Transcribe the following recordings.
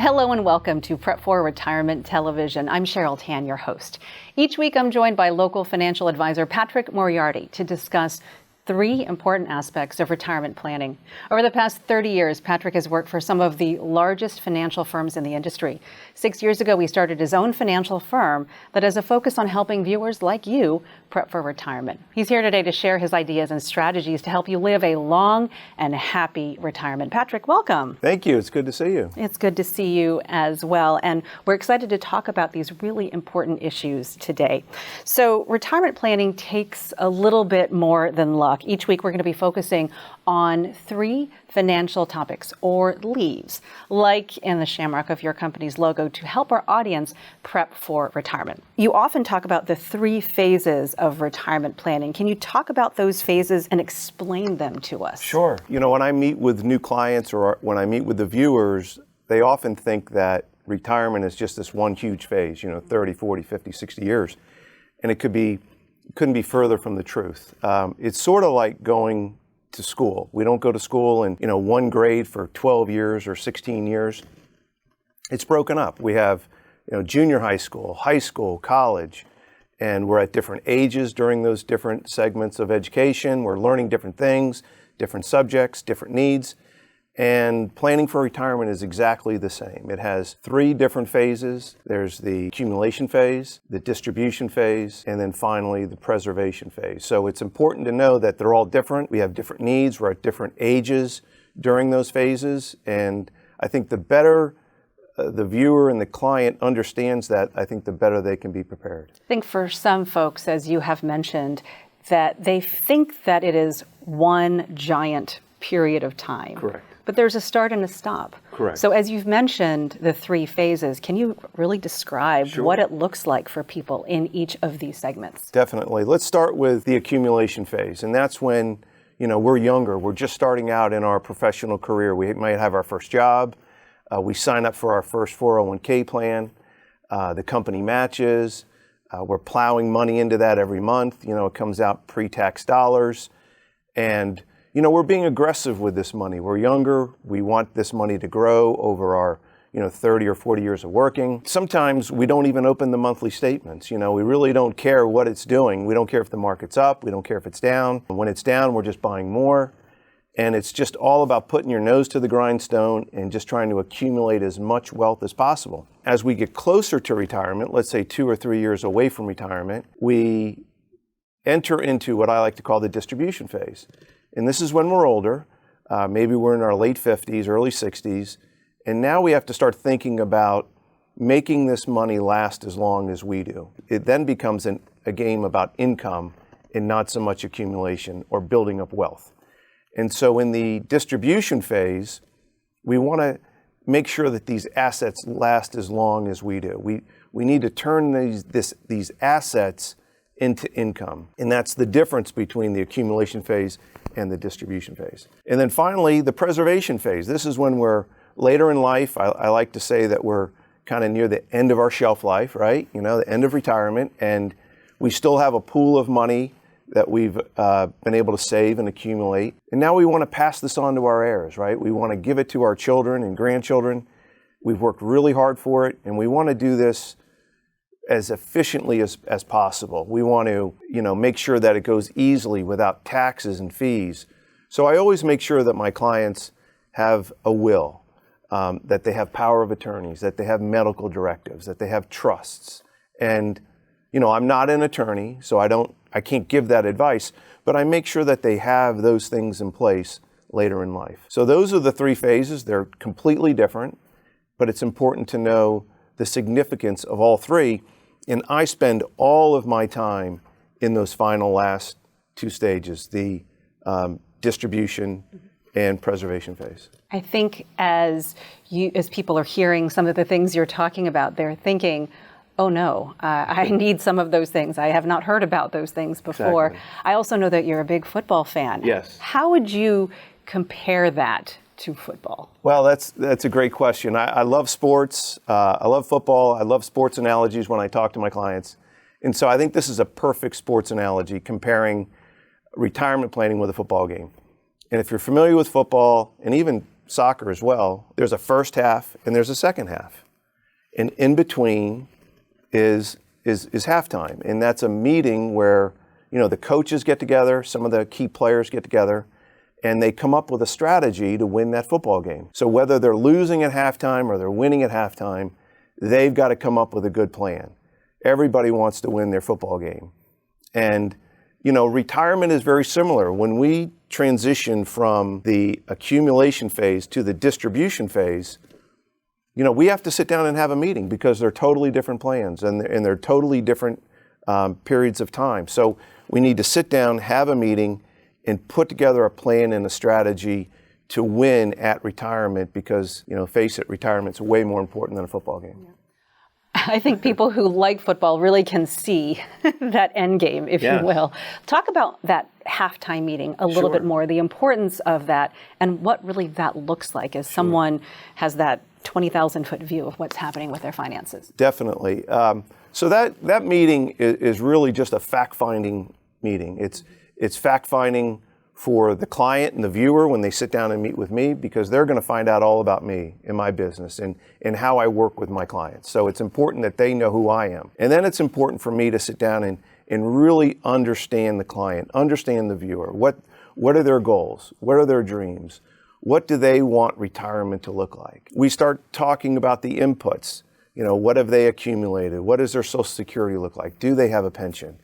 Hello and welcome to Prep for Retirement Television. I'm Cheryl Tan, your host. Each week I'm joined by local financial advisor Patrick Moriarty to discuss three important aspects of retirement planning. Over the past 30 years, Patrick has worked for some of the largest financial firms in the industry. 6 years ago, he started his own financial firm that has a focus on helping viewers like you prep for retirement. He's here today to share his ideas and strategies to help you live a long and happy retirement. Patrick, welcome. Thank you. It's good to see you. It's good to see you as well. And we're excited to talk about these really important issues today. So retirement planning takes a little bit more than luck. Each week, we're going to be focusing on three financial topics or leaves, like in the shamrock of your company's logo, to help our audience prep for retirement. You often talk about the three phases of retirement planning. Can you talk about those phases and explain them to us? Sure. You know, when I meet with new clients or when I meet with the viewers, they often think that retirement is just this one huge phase, 30, 40, 50, 60 years. And it couldn't be further from the truth. It's sort of like going to school. We don't go to school in one grade for 12 years or 16 years. It's broken up. We have junior high school, college, and we're at different ages during those different segments of education. We're learning different things, different subjects, different needs. And planning for retirement is exactly the same. It has three different phases. There's the accumulation phase, the distribution phase, and then finally the preservation phase. So it's important to know that they're all different. We have different needs. We're at different ages during those phases. And I think the better the viewer and the client understands that, I think the better they can be prepared. I think for some folks, as you have mentioned, that they think that it is one giant period of time. Correct. But there's a start and a stop. Correct. So as you've mentioned the three phases, can you really describe what it looks like for people in each of these segments? Definitely. Let's start with the accumulation phase. And that's when, we're younger. We're just starting out in our professional career. We might have our first job. We sign up for our first 401k plan. The company matches. We're plowing money into that every month. It comes out pre-tax dollars. And we're being aggressive with this money. We're younger. We want this money to grow over our, 30 or 40 years of working. Sometimes we don't even open the monthly statements. We really don't care what it's doing. We don't care if the market's up. We don't care if it's down. When it's down, we're just buying more. And it's just all about putting your nose to the grindstone and just trying to accumulate as much wealth as possible. As we get closer to retirement, let's say 2 or 3 years away from retirement, we enter into what I like to call the distribution phase. And this is when we're older, maybe we're in our late 50s, early 60s, and now we have to start thinking about making this money last as long as we do. It then becomes a game about income and not so much accumulation or building up wealth. And so in the distribution phase, we want to make sure that these assets last as long as we do. We need to turn these assets into income. And that's the difference between the accumulation phase and the distribution phase. And then finally, the preservation phase. This is when we're later in life. I like to say that we're kind of near the end of our shelf life, right? The end of retirement, and we still have a pool of money that we've been able to save and accumulate. And now we want to pass this on to our heirs, right? We want to give it to our children and grandchildren. We've worked really hard for it, and we want to do this as efficiently as possible. We want to, make sure that it goes easily without taxes and fees. So I always make sure that my clients have a will, that they have power of attorneys, that they have medical directives, that they have trusts. And, I'm not an attorney, so I can't give that advice, but I make sure that they have those things in place later in life. So those are the three phases. They're completely different, but it's important to know the significance of all three. And I spend all of my time in those final last two stages, the distribution and preservation phase. I think as people are hearing some of the things you're talking about, they're thinking, oh no, I need some of those things. I have not heard about those things before. Exactly. I also know that you're a big football fan. Yes. How would you compare that to football? Well, that's a great question. I love sports. I love football. I love sports analogies when I talk to my clients. And so I think this is a perfect sports analogy comparing retirement planning with a football game. And if you're familiar with football and even soccer as well, there's a first half and there's a second half. And in between is halftime. And that's a meeting where, the coaches get together, some of the key players get together, and they come up with a strategy to win that football game. So whether they're losing at halftime or they're winning at halftime, they've got to come up with a good plan. Everybody wants to win their football game. And, retirement is very similar. When we transition from the accumulation phase to the distribution phase, we have to sit down and have a meeting because they're totally different plans and they're totally different periods of time. So we need to sit down, have a meeting, and put together a plan and a strategy to win at retirement because, face it, retirement's way more important than a football game. Yeah. I think people who like football really can see that end game, if you will. Talk about that halftime meeting a little bit more, the importance of that, and what really that looks like as someone has that 20,000-foot view of what's happening with their finances. Definitely. So that meeting is really just a fact-finding meeting. It's fact-finding for the client and the viewer when they sit down and meet with me because they're going to find out all about me and my business and how I work with my clients. So it's important that they know who I am. And then it's important for me to sit down and really understand the client, understand the viewer. What are their goals? What are their dreams? What do they want retirement to look like? We start talking about the inputs. What have they accumulated? What does their Social Security look like? Do they have a pension?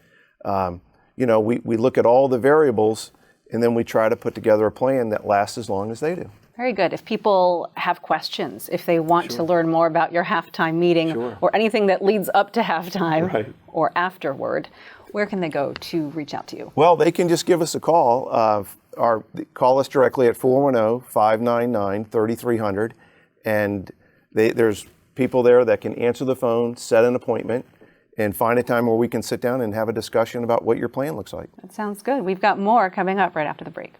We look at all the variables and then we try to put together a plan that lasts as long as they do. Very good. If people have questions, if they want to learn more about your halftime meeting or anything that leads up to halftime or afterward, where can they go to reach out to you? Well, they can just give us a call. Call us directly at 410-599-3300. And there's people there that can answer the phone, set an appointment, and find a time where we can sit down and have a discussion about what your plan looks like. That sounds good. We've got more coming up right after the break.